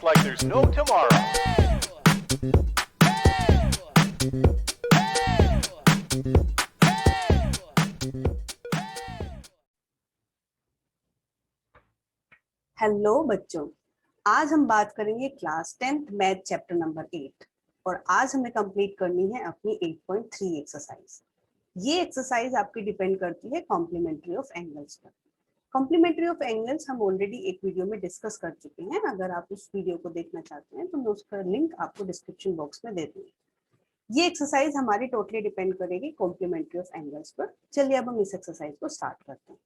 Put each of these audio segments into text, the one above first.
like there's no tomorrow. Hello बच्चों, आज हम बात करेंगे class 10th math chapter number 8 और आज हमें कंप्लीट करनी है अपनी 8.3 एक्सरसाइज। ये एक्सरसाइज आपकी डिपेंड करती है कॉम्प्लीमेंट्री ऑफ एंगल्स पर। कॉम्प्लीमेंट्री ऑफ एंगल्स हम ऑलरेडी एक वीडियो में डिस्कस कर चुके हैं। अगर आप उस वीडियो को देखना चाहते हैं तो मैं उसका लिंक आपको डिस्क्रिप्शन बॉक्स में दे दूंगी। ये एक्सरसाइज हमारी टोटली डिपेंड करेगी कॉम्प्लीमेंट्री ऑफ एंगल्स पर। चलिए अब हम इस एक्सरसाइज को स्टार्ट करते हैं।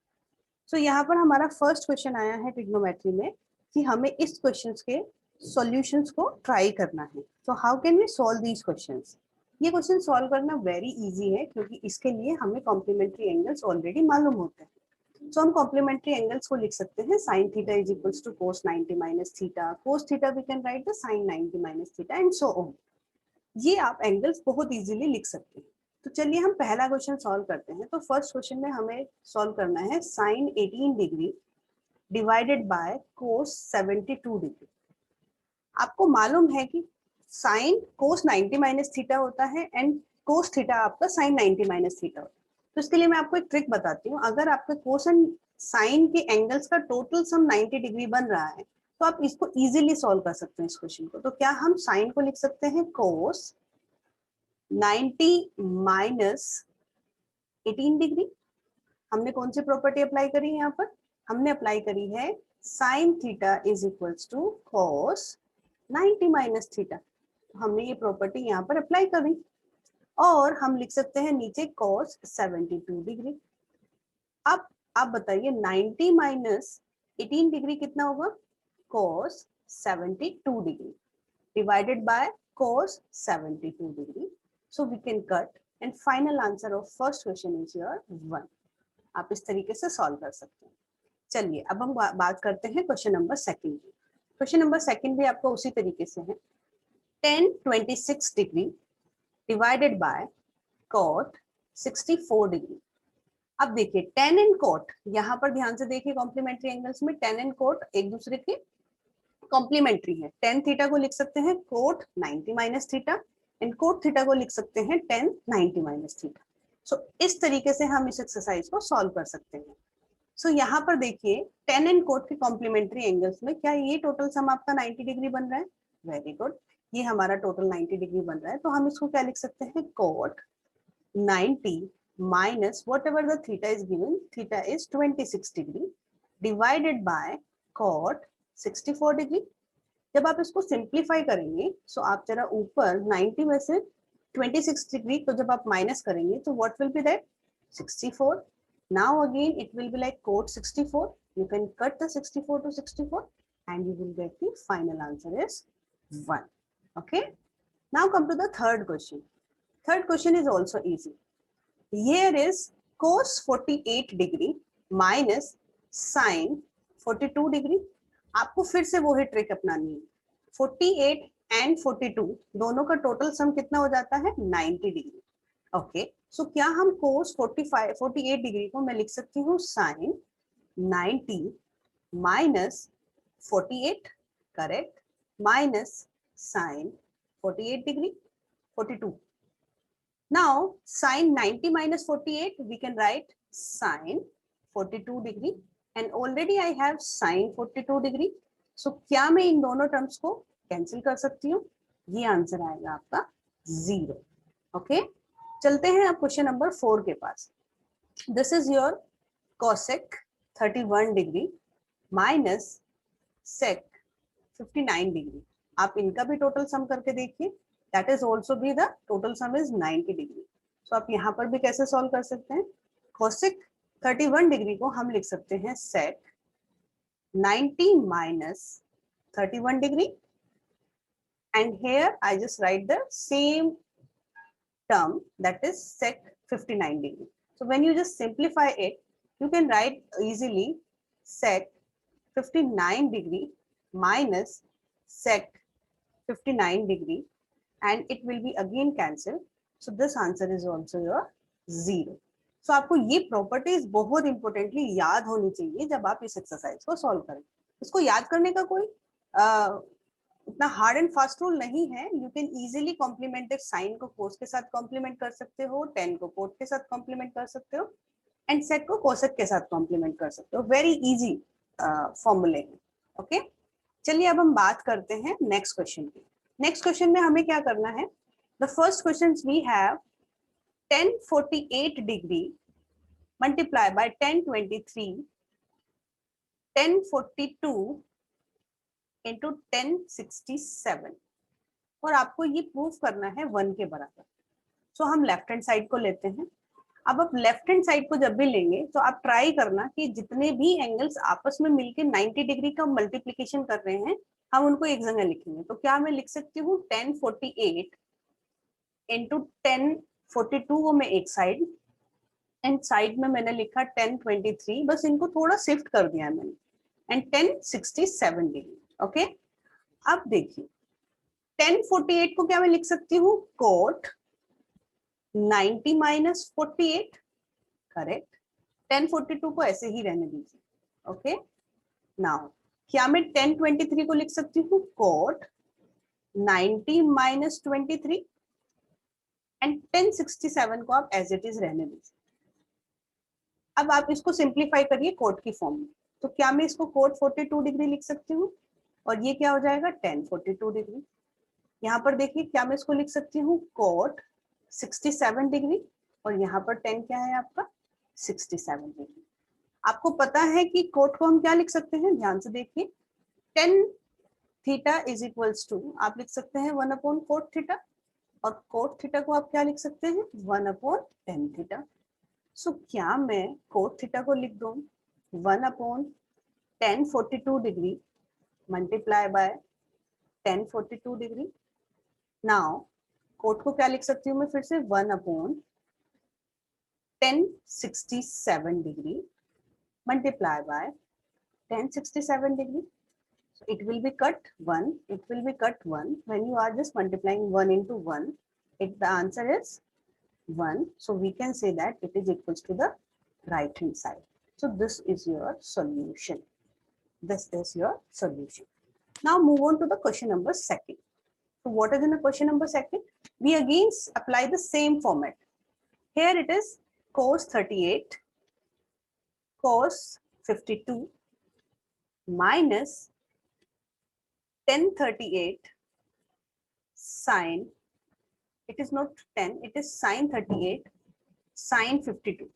तो यहाँ पर हमारा फर्स्ट क्वेश्चन आया है ट्रिग्नोमेट्री में कि हमें इस क्वेश्चंस के सॉल्यूशंस को ट्राई करना है। तो how can we solve these questions? ये क्वेश्चन सॉल्व करना वेरी इजी है क्योंकि इसके लिए हमें कॉम्प्लीमेंट्री एंगल्स ऑलरेडी मालूम होते हैं। तो हम कॉम्प्लीमेंट्री एंगल्स को लिख सकते हैं sin theta is equals to cos 90 minus theta, cos theta we can write the sin 90 minus theta and so on. ये आप एंगल्स बहुत इजीली लिख सकते हैं। तो चलिए हम पहला क्वेश्चन सॉल्व करते हैं। तो फर्स्ट क्वेश्चन में हमें सॉल्व करना है sin 18 degree divided by cos 72 degree. आपको मालूम है कि sin cos 90 माइनस थीटा होता है एंड cos थीटा आपका sin 90 माइनस थीटा होता है। तो इसके लिए मैं आपको एक ट्रिक बताती हूँ। अगर आपके cos एंड sin के एंगल्स का टोटल सम 90 डिग्री बन रहा है तो आप इसको इजीली सॉल्व कर सकते हैं इस क्वेश्चन को। तो क्या हम sin को लिख सकते हैं cos 90 माइनस 18 डिग्री। हमने कौन सी प्रॉपर्टी अप्लाई करी है यहाँ पर? हमने अप्लाई करी है sin theta is equals to cos 90 minus theta. हमने ये प्रॉपर्टी यहाँ पर अप्लाई करी और हम लिख सकते हैं नीचे cos 72 डिग्री। अब आप बताइए 90 माइनस 18 डिग्री कितना होगा? cos 72 degree divided by cos 72 degree. So we can cut and final answer of first question is your 1. आप इस तरीके से सॉल्व कर सकते हैं। चलिए अब हम बात करते हैं क्वेश्चन नंबर सेकंड की। क्वेश्चन नंबर सेकंड भी आपको उसी तरीके से है। tan 26 degree divided by cot 64 degree. अब देखिए tan एंड cot, यहाँ पर ध्यान से देखिए कॉम्प्लीमेंट्री एंगल्स में tan एंड cot एक दूसरे के कॉम्प्लीमेंट्री है। tan थीटा को लिख सकते हैं cot 90 minus theta and cot theta को लिख सकते हैं tan 90 माइनस थीटा। सो इस तरीके से हम इस एक्सरसाइज को सॉल्व कर सकते हैं। सो यहाँ पर देखिए tan एंड cot के कॉम्प्लीमेंट्री एंगल्स में क्या ये टोटल सम आपका 90 डिग्री बन रहा है? वेरी गुड, ये हमारा टोटल 90 डिग्री बन रहा है। तो हम इसको क्या लिख सकते हैं? cot 90 minus whatever the theta is given, theta is 26 degree divided by cot 64 degree. जब आप इसको सिंप्लीफाई करेंगे सो आप जरा ऊपर 90 में से 26 डिग्री को जब आप माइनस करेंगे तो what will be that? 64। Now again it will be like cot 64. You can cut the 64 to 64 and you will get the final answer is 1. Okay. Now come to the third question. Third question is also easy. Here is cos 48 degree minus sin 42 degree. आपको फिर से वही trick अपनानी है। 48 and 42 दोनों का total sum कितना हो जाता है? 90 डिग्री। ओके, सो क्या हम cos 48 डिग्री को मैं लिख सकती हूँ sin 90 minus 48, correct, minus sin 48 degree 42. Now sin 90 minus 48 we can write sin 42 degree and already I have sin 42 degree. So क्या मैं इन दोनों टर्म्स को कैंसिल कर सकती हूँ? ये आंसर आएगा आपका 0. ओके, चलते हैं अब क्वेश्चन नंबर 4 के पास। This is your cosec 31 degree minus sec 59 degree. आप इनका भी टोटल सम करके देखिए। That is also be the total sum is 90 degree. So आप यहाँ पर भी कैसे सॉल्व कर सकते हैं? cosec 31 डिग्री को हम लिख सकते हैं sec 90 minus 31 degree and here I just write the same term that is sec 59 degree. So when you just simplify it you can write easily sec 59 degree minus sec 59 degree and it will be again cancelled. So this answer is also your 0. So आपको ये properties बहुत importantly याद होनी चाहिए जब आप इस exercise को सॉल्व करें। इसको याद करने का कोई इतना हार्ड एंड फास्ट रूल नहीं है, you can easily complement the sine को कोस के साथ कॉम्प्लीमेंट कर सकते हो, टेन को कोट के साथ कॉम्प्लीमेंट कर सकते हो, एंड सेक को कोसेक के साथ कॉम्प्लीमेंट कर सकते हो। वेरी इजी फॉर्मूले है। ओके, चलिए अब हम बात करते हैं नेक्स्ट क्वेश्चन की। नेक्स्ट क्वेश्चन में हमें क्या करना है, the first question we have 1048 degree multiply by 1023 1042 into 1067, और आपको ये प्रूव करना है 1 के बराबर। सो हम लेफ्ट हैंड साइड को लेते हैं। अब आप लेफ्ट हैंड साइड को जब भी लेंगे तो आप ट्राई करना कि जितने भी एंगल्स आपस में मिलके 90 डिग्री का मल्टीप्लीकेशन कर रहे हैं हम उनको एक जगह लिखेंगे। तो क्या मैं लिख सकती हूँ 1048 इंटू 1042 वो मैं एक साइड, एंड साइड में मैंने लिखा 1023, बस इनको थोड़ा शिफ्ट कर दिया मैंने, एंड 1067 डिग्री। ओके, अब देखिए 1048 को क्या मैं लिख सकती हूँ कोट 90 माइनस 48, करेक्ट। 1042 को ऐसे ही रहने दीजिए। ओके, नाउ क्या मैं 1023 को लिख सकती हूँ कोट 90 माइनस 23, एंड 1067 को आप एज इट इज रहने दीजिए। अब आप इसको सिंप्लीफाई करिए कोट की फॉर्म में, तो क्या मैं इसको कोट 42 डिग्री लिख सकती हूँ, और ये क्या हो जाएगा 1042 डिग्री। यहाँ पर देखिए क्या मैं इसको लिख सकती हूँ कोट 67 डिग्री, और यहाँ पर 10 क्या है आपका 67 डिग्री। आपको पता है कि कोट को हम क्या लिख सकते हैं, ध्यान से देखिए 10 थीटा इज इक्वल्स टू आप लिख सकते हैं 1 अपॉन कोट थीटा, और कोट थीटा को आप क्या लिख सकते हैं 1 अपॉन 10 थीटा। सो क्या मैं कोट थीटा को लिख दूं 1 upon 1042 degree multiply by 1042 degree. Now cot को क्या लिख सकती हूँ मैं फिर से 1 upon 1067 degree multiply by 1067 degree. So it will be cut 1. It will be cut 1 when you are just multiplying 1 into 1. The answer is 1. So we can say that it is equals to the right hand side. So this is your solution. This is your solution. Now move on to the question number 2. So what is in the question number 2? We again apply the same format. Here it is cos 38 cos 52 minus 1038 sin, it is not 10, it is sin 38 sin 52,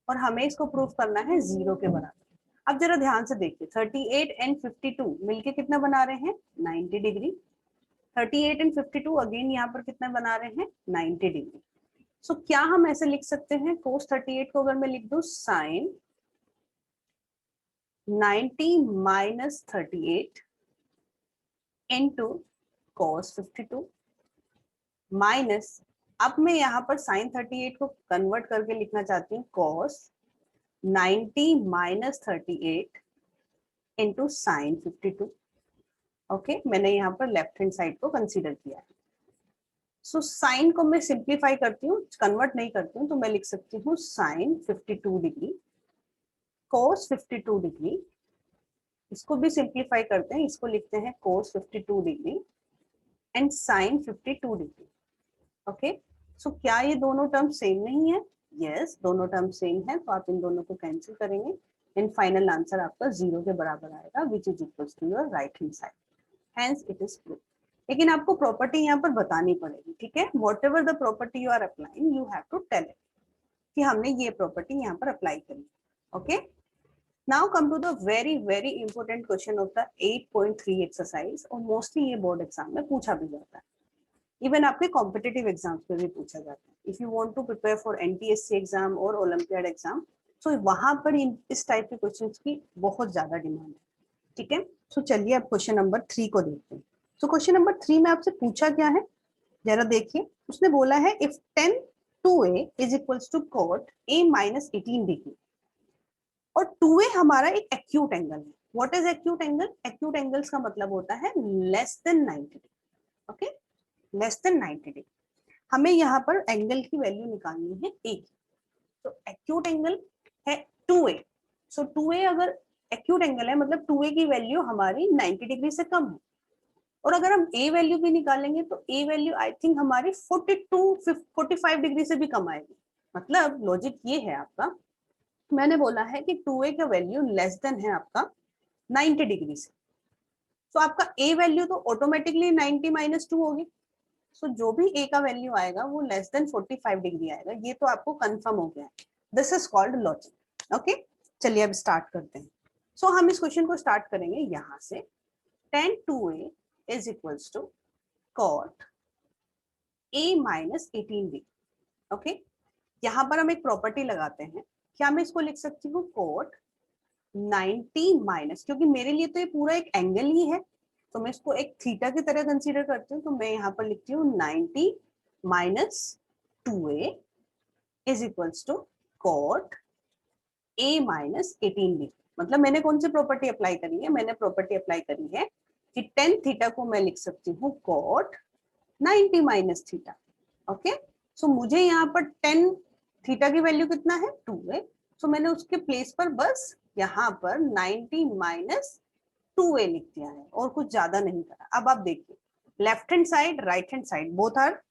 और हमें इसको prove करना है 0 के बराबर। अब जरा ध्यान से देखिए 38 एंड 52 मिलके कितना बना रहे हैं 90 डिग्री। 38 एंड 52 अगेन यहाँ पर कितना बना रहे हैं 90 डिग्री। सो क्या हम ऐसे लिख सकते हैं cos 38 को अगर मैं लिख दूं sin 90 minus 38 into cos 52 minus, अब मैं यहाँ पर sin 38 को कन्वर्ट करके लिखना चाहती हूँ cos 90 minus 38 into sin 52। Okay, मैंने यहाँ पर लेफ्ट हैंड साइड को कंसीडर किया है। सो साइन को मैं सिंप्लीफाई करती हूँ, कन्वर्ट नहीं करती हूँ, तो मैं लिख सकती हूँ sin 52 डिग्री cos 52 डिग्री, इसको भी सिंप्लीफाई करते हैं, इसको लिखते हैं cos 52 degree and sin 52 degree. Okay, so क्या ये दोनों टर्म सेम नहीं है? यस, दोनों टर्म सेम है, तो आप इन दोनों को कैंसिल करेंगे एंड फाइनल आंसर आपका 0 के बराबर आएगा, which is equals to your right hand side, hence it is prove. लेकिन आपको प्रॉपर्टी यहाँ पर बतानी पड़ेगी, ठीक है? Whatever the property you are applying you have to tell it कि हमने ये प्रॉपर्टी यहाँ पर अप्लाई करी। Okay, now come to the very important question of the 8.3 exercise, और मोस्टली ये बोर्ड एग्जाम में पूछा भी जाता है, इवन आपके कॉम्पिटिटिव एग्जाम्स में भी पूछा जाता है। If you want to prepare for NTSC exam और ओलंपियाड एग्जाम, तो वहां पर इस टाइप के क्वेश्चंस की बहुत ज्यादा डिमांड है, ठीक है? सो चलिए अब क्वेश्चन नंबर 3 को देखते हैं। सो क्वेश्चन नंबर 3 में आपसे पूछा क्या है, जरा देखिए। उसने बोला है if 10 2a is equals to cot a minus 18 degree, और 2a हमारा एक एक्यूट एंगल है। What is acute angle? Acute angles का मतलब होता है less than 90 degree. Okay, less than 90 degree. हमें यहाँ पर एंगल की वैल्यू निकालनी है a की, तो एक्यूट एंगल है 2a। सो 2a अगर एक्यूट एंगल है मतलब 2a की वैल्यू हमारी 90 डिग्री से कम है, और अगर हम ए वैल्यू भी निकालेंगे तो ए वैल्यू आई थिंक हमारी 45 डिग्री से भी कम आएगी। मतलब लॉजिक ये है आपका, मैंने बोला है कि 2a का वैल्यू लेस देन है आपका 90 डिग्री से, तो आपका a वैल्यू तो ऑटोमेटिकली 90 माइनस 2 होगी। सो जो भी a का वैल्यू आएगा वो लेस देन 45 डिग्री आएगा, ये तो आपको कंफर्म हो गया है। This is called logic. Okay, चलिए अब स्टार्ट करते हैं। सो हम इस क्वेश्चन को स्टार्ट करेंगे यहाँ से, tan 2a is equals to cot a minus 18b। Okay, यहाँ पर हम एक प्रॉपर्टी लगाते हैं, क्या मैं इसको लिख सकती हूँ cot 90 माइनस, क्योंकि मेरे लिए तो ये पूरा एक एंगल ही है, तो मैं इसको एक थीटा की तरह कंसीडर करती हूँ, तो मैं यहाँ पर लिखती हूँ 90 minus 2a is equals to cot a minus 18b। मतलब मैंने कौन सी प्रॉपर्टी अप्लाई करी है, मैंने प्रॉपर्टी अप्लाई करी है कि tan थीटा को मैं लिख सकती हूँ cot 90 minus theta. Okay, so मुझे यहाँ पर tan थीटा की वैल्यू कितना है 2a, सो मैंने उसके प्लेस पर बस यहाँ पर 90 माइनस 2a लिख दिया है और कुछ ज्यादा नहीं करा। अब आप देखिए, left hand side right hand side both are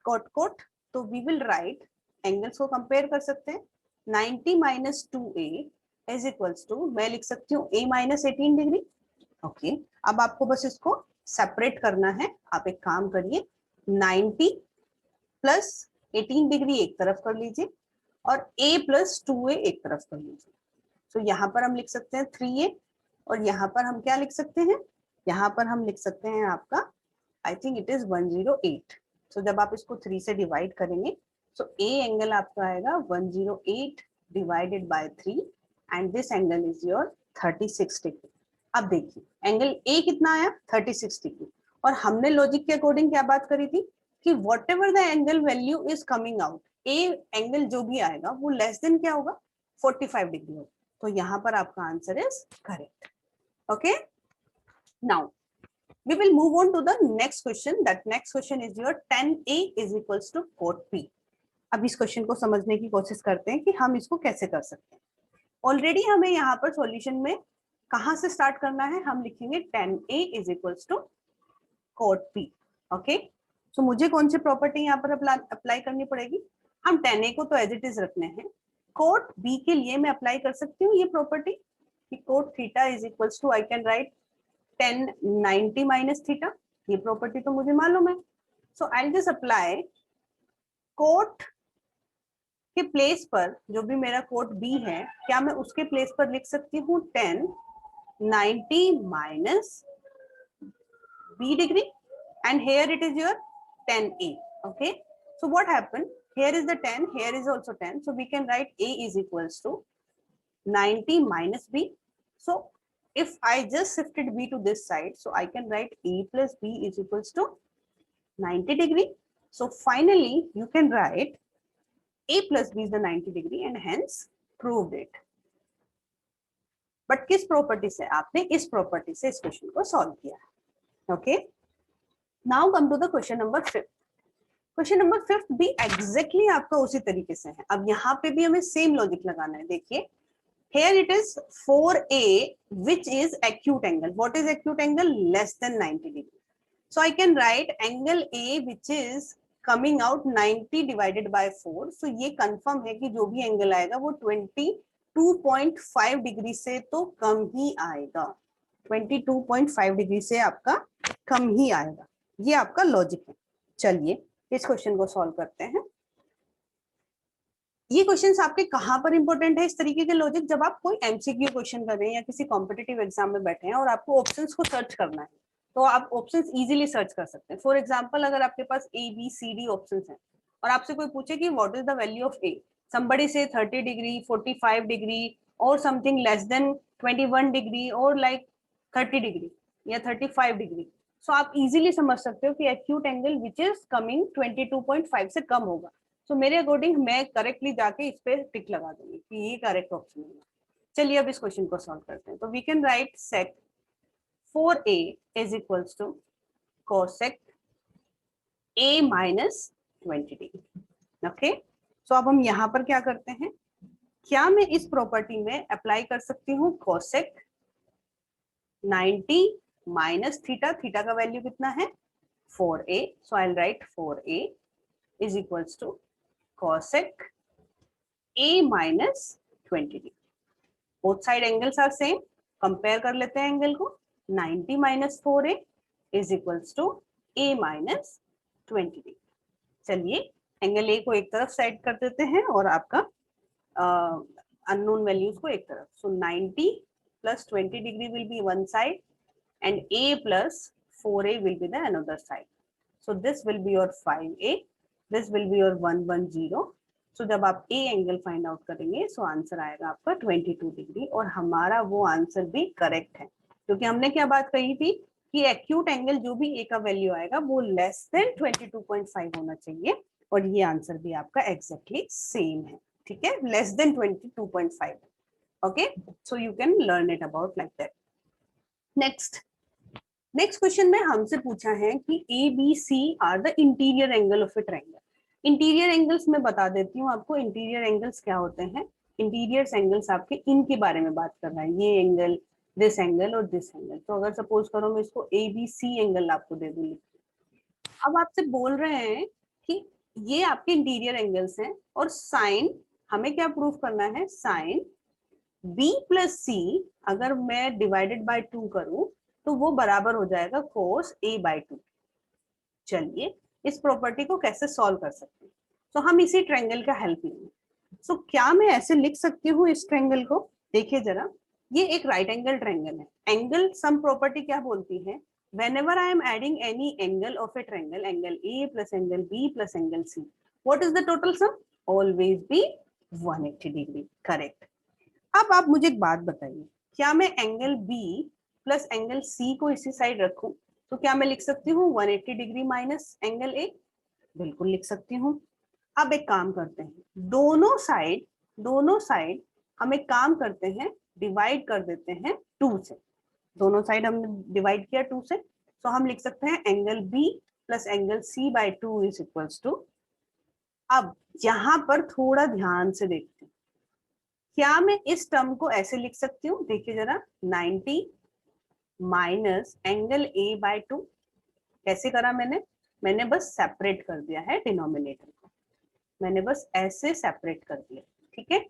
cot, तो वी विल राइट, एंगल्स को कंपेयर कर सकते हैं। 90 minus 2a is equals to, मैं लिख सकती हूँ a माइनस 18 डिग्री। ओके, अब आपको बस इसको सेपरेट करना है। आप एक काम करिए, 90 प्लस 18 डिग्री एक तरफ कर लीजिए और a प्लस 2a एक तरफ कर लीजिए। तो यहाँ पर हम लिख सकते हैं 3a, और यहाँ पर हम क्या लिख सकते हैं, यहाँ पर हम लिख सकते हैं आपका, आई थिंक इट इज 108। तो जब आप इसको 3 से डिवाइड करेंगे तो a एंगल आपका आएगा 108 divided by 3 and this angle is your 36 degree. अब देखिए एंगल a कितना आया 36 डिग्री, और हमने लॉजिक के अकॉर्डिंग क्या बात करी थी कि what ever the angle value is coming out, a angle जो भी आएगा वो लेस देन क्या होगा 45 डिग्री होगा। तो यहाँ पर आपका answer is correct. Okay, now we will move on to the next question. That next question is your tan a is equals to cot b। अब इस क्वेश्चन को समझने की कोशिश करते हैं कि हम इसको कैसे कर सकते हैं। ऑलरेडी हमें यहाँ पर सॉल्यूशन में कहाँ से स्टार्ट करना है, हम लिखेंगे tan a is equals to cot b। Okay, so मुझे कौन सी प्रॉपर्टी यहाँ पर अप्लाई करनी पड़ेगी, हम tan a को तो एज इट इज रखने हैं, cot b के लिए मैं अप्लाई कर सकती हूँ ये प्रॉपर्टी कि cot theta is equals to, I can write tan 90 minus theta, ये प्रॉपर्टी तो मुझे मालूम है। So I just apply cot के प्लेस पर, जो भी मेरा कोट बी है, क्या मैं उसके प्लेस पर लिख सकती हूँ tan 90 minus b degree, and here it is your tan a। okay, so what happened, here is the tan, here is also tan, so we can write a is equals to 90 minus b। so if I just shifted b to this side, so I can write a plus b is equals to 90 degree। So finally you can write a plus b is the 90 degree and hence proved it। But किस property से, आपने इस property से इस question को solve किया। Okay, now come to the question number 5। Question number 5 भी exactly आपका उसी तरीके से है। अब यहाँ पे भी हमें सेम लॉजिक लगाना है। देखिए, here it is 4a which is acute angle, what is acute angle, less than 90 degree। so I can write angle a which is coming out 90 divided by 4। so ये कंफर्म है कि जो भी angle आएगा वो 22.5 डिग्री से तो कम ही आएगा, 22.5 डिग्री से आपका कम ही आएगा। ये आपका लॉजिक है। चलिए इस क्वेश्चन को सॉल्व करते हैं। ये क्वेश्चंस आपके कहाँ पर इंपॉर्टेंट है, इस तरीके के लॉजिक, जब आप कोई एमसीक्यू क्वेश्चन कर रहे हैं या किसी कॉम्पिटिटिव एग्जाम में बैठे हैं और आपको ऑप्शंस को सर्च करना है, तो आप ऑप्शंस इजीली सर्च कर सकते हैं। फॉर एग्जांपल, अगर आपके पास A B C D options हैं और आपसे कोई पूछे कि what is the value of A, somebody say 30 degree, 45 degree or something less than 21 degree or like 30 degree या 35 degree, so आप इजीली समझ सकते हो कि acute angle which is coming 22.5 से कम होगा। तो मेरे अकॉर्डिंग मैं करेक्टली जाके इस पे टिक लगा दूंगी कि ये करेक्ट ऑप्शन है। चलिए अब इस क्वेश्चन को सॉल्व करते हैं। तो we can write sec 4a is equals to cosec a minus 20 degree. Okay, so अब हम यहाँ पर क्या करते हैं, क्या मैं इस प्रॉपर्टी में अप्लाई कर सकती हूँ कोसेक 90 माइनस थीटा, थीटा का वैल्यू कितना है 4a, so I will write 4a is equals to cosec a minus 20 degree. Both side angles are same, compare कर लेते हैं एंगल को. 90 माइनस 4a is equals to a minus 20 degree. चलिए angle a को एक तरफ सेट कर देते हैं और आपका अननोन वैल्यूज को एक तरफ. सो 90 plus 20 degree will be one side and a plus 4a will be the another side. So this will be your 5a, this will be your 110. So जब आप a एंगल फाइंड आउट करेंगे so answer आएगा आपका 22 degree और हमारा वो answer भी correct है, क्योंकि हमने क्या बात कही थी कि एक्यूट एंगल जो भी a का वैल्यू आएगा वो लेस देन 22.5 होना चाहिए और ये आंसर भी आपका एग्जैक्टली सेम है. ठीक है, less then 22.5. Okay, so you can learn it about like that. Next question में हमसे पूछा है कि A, B, C are the interior angle of a triangle. Interior angles मैं बता देती हूँ आपको. इंटीरियर एंगल्स क्या होते हैं? इंटीरियर एंगल्स आपके इनके बारे में बात कर रहा है, ये एंगल, दिस एंगल और दिस एंगल. तो अगर सपोज करो मैं इसको ABC एंगल आपको दे दूँ, अब आपसे बोल रहे हैं कि ये आपके इंटीरियर एंगल्स हैं और साइन हमें क्या प्रूव करना है, साइन B प्लस C अगर मैं डिवाइडेड बाय 2 करूं तो वो बराबर हो जाएगा cos A बाय 2. चलिए इस प्रॉपर्टी को कैसे सॉल्व कर सकते हैं? तो हम इसी ट्रायंगल का हेल्प लेंगे. सो क्या मैं ऐसे लिख सकती हूँ इस ट्रायंगल को? देखिए जरा, ये एक राइट एंगल ट्रायंगल है. एंगल सम प्रॉपर्टी क्या बोलती है? whenever I am adding any angle of a triangle, angle A plus angle B plus angle C, what is the total sum? Always be 180 degree. Correct. अब आप मुझे एक बात बताइए, क्या मैं angle B plus angle C को इसी साइड रखूं तो क्या मैं लिख सकती हूँ 180 डिग्री माइनस एंगल A? बिल्कुल लिख सकती हूँ. अब एक काम करते हैं, दोनों साइड हम एक काम करते हैं, डिवाइड कर देते हैं 2 से. दोनों साइड हमने डिवाइड किया 2 से, तो हम लिख सकते हैं angle B plus angle C by 2 is equals to. अब यहाँ पर थोड़ा ध्यान से देखते हैं, क्या मैं इस टर्म को ऐसे लिख सकती हूँ? देखिए जरा, 90 माइनस एंगल A बाय 2. कैसे करा मैंने बस सेपरेट कर दिया है डिनोमिनेटर को, मैंने बस ऐसे सेपरेट कर दिया. ठीक है,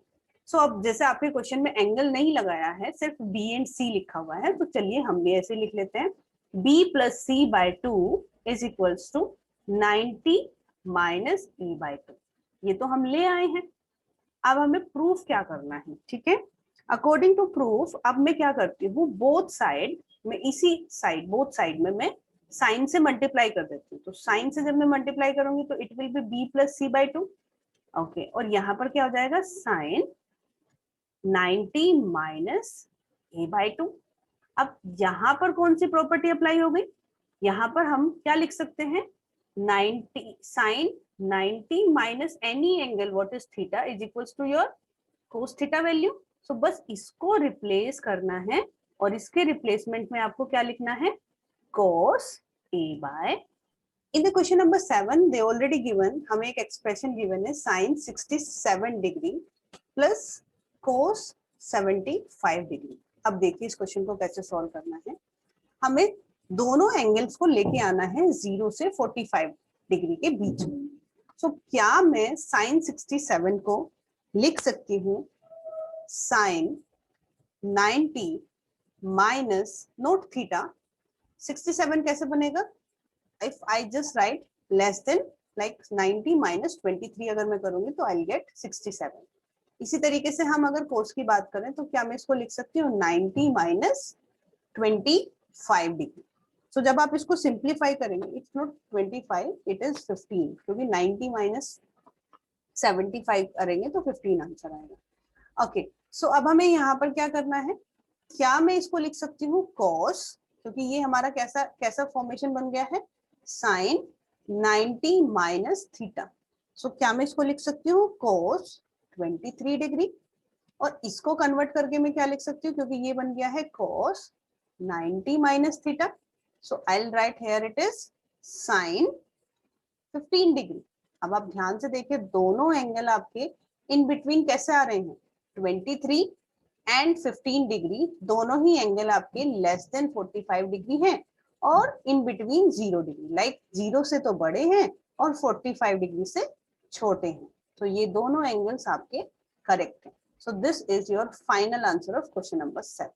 सो अब जैसे आपके क्वेश्चन में एंगल नहीं लगाया है, सिर्फ B एंड C लिखा हुआ है, तो चलिए हम भी ऐसे लिख लेते हैं. B plus C by 2 is equals to 90 minus E by 2. ये तो हम ले आए हैं. अब हमें प्रूफ क्या करना है? ठीक है, अकॉर्डिंग टू प्रूफ अब मैं क्या करती हूँ, बोथ साइड में इसी साइड बोथ साइड में मैं साइन से मल्टीप्लाई कर देती हूँ. तो साइन से जब मैं मल्टीप्लाई करूंगी तो it will be B plus C by 2. Okay, और यहाँ पर क्या हो जाएगा, साइन 90 माइनस A बाय 2. अब यहाँ पर कौन सी प्रॉपर्टी अप्लाई हो गई? यहाँ पर हम क्या लिख सकते हैं, 90 sine 90 minus any angle what is theta is equals to your cos theta value. So बस इसको रिप्लेस करना है और इसके रिप्लेसमेंट में आपको क्या लिखना है, cos A by. In the question number 7 they already given, हमें एक एक्सप्रेशन गिवन है sine 67 degree plus cos 75 degree. अब देखिए इस क्वेश्चन को कैसे सॉल्व करना है. हमें दोनों एंगल्स को लेके आना है 0 से 45 डिग्री के बीच में. सो क्या मैं साइन 67 को लिख सकती हूँ साइन 90 माइनस नोट थीटा. 67 कैसे बनेगा? If I just right less than like 90 minus 23 अगर मैं करूंगी तो आई विल गेट 67. इसी तरीके से हम अगर कोस की बात करें तो क्या मैं इसको लिख सकती हूँ 90 माइनस 25 डिग्री. सो जब आप इसको सिंप्लीफाई करेंगे, इट्स नॉट 25 इट इज 15, क्योंकि 90 माइनस 75 करेंगे तो 15 आंसर आएगा. ओके, सो अब हमें यहाँ पर क्या करना है, क्या मैं इसको लिख सकती हूँ कॉस, क्योंकि ये हमारा कैसा फॉर्मेशन बन गया है, साइन 90 माइनस थीटा. सो क्या मैं इसको लिख सकती हूँ कॉस 23 डिग्री, और इसको कन्वर्ट करके मैं क्या लिख सकती हूँ, क्योंकि ये बन गया है cos 90 minus theta. So I will right here it is sine 15 degree. अब आप ध्यान से देखिए दोनों एंगल आपके इन बिटवीन कैसे आ रहे हैं, 23 एंड 15 डिग्री, दोनों ही एंगल आपके लेस देन 45 डिग्री हैं और इन बिटवीन 0 डिग्री, लाइक 0 से तो बड़े हैं और 45 डिग्री से छोटे हैं। तो ये दोनों एंगल्स आपके करेक्ट हैं। So this is your final answer of question number 7।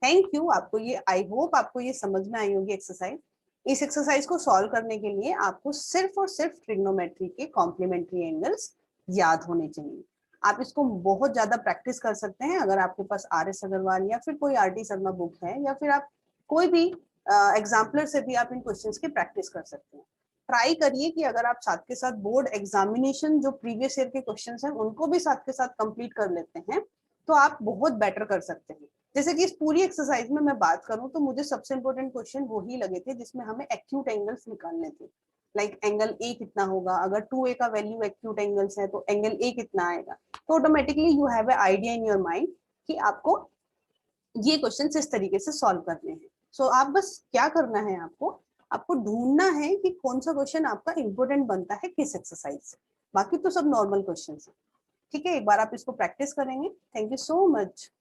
Thank you. आपको ये, आई होप आपको ये समझ में आई होगी एक्सरसाइज। इस एक्सरसाइज को सॉल्व करने के लिए आपको सिर्फ और सिर्फ ट्रिग्नोमेट्री के कॉम्प्लीमेंट्री एंगल्स याद होने चाहिए। आप इसको बहुत ज्यादा प्रैक्टिस कर सकते हैं अगर आपके पास RS अग्रवाल या फिर कोई RT शर्मा बुक है, या फिर आप कोई भी एग्जाम्पलर से भी आप इन क्वेश्चंस की प्रैक्टिस कर सकते हैं। ट्राई करिए कि अगर आप साथ के साथ बोर्ड एग्जामिनेशन जो प्रीवियस ईयर के क्वेश्चंस हैं उनको भी साथ के साथ कंप्लीट कर लेते हैं तो आप बहुत बेटर कर सकते हैं। जैसे कि इस पूरी एक्सरसाइज में मैं बात करूं तो मुझे सबसे इंपॉर्टेंट क्वेश्चन वही लगे थे जिसमें हमें एक्यूट एंगल्स निकालने थे। लाइक एंगल ए कितना होगा, अगर 2A का वैल्यू एक्यूट एंगल्स है तो एंगल ए कितना आएगा। तो automatically you have a idea in your mind कि आपको ये क्वेश्चन इस तरीके से सॉल्व करने हैं। सो आप बस क्या करना है, आपको ढूंढना है कि कौन सा क्वेश्चन आपका इंपॉर्टेंट बनता है किस एक्सरसाइज से। बाकी तो सब नॉर्मल क्वेश्चन है। ठीक है, एक बार आप इसको प्रैक्टिस करेंगे। Thank you so much.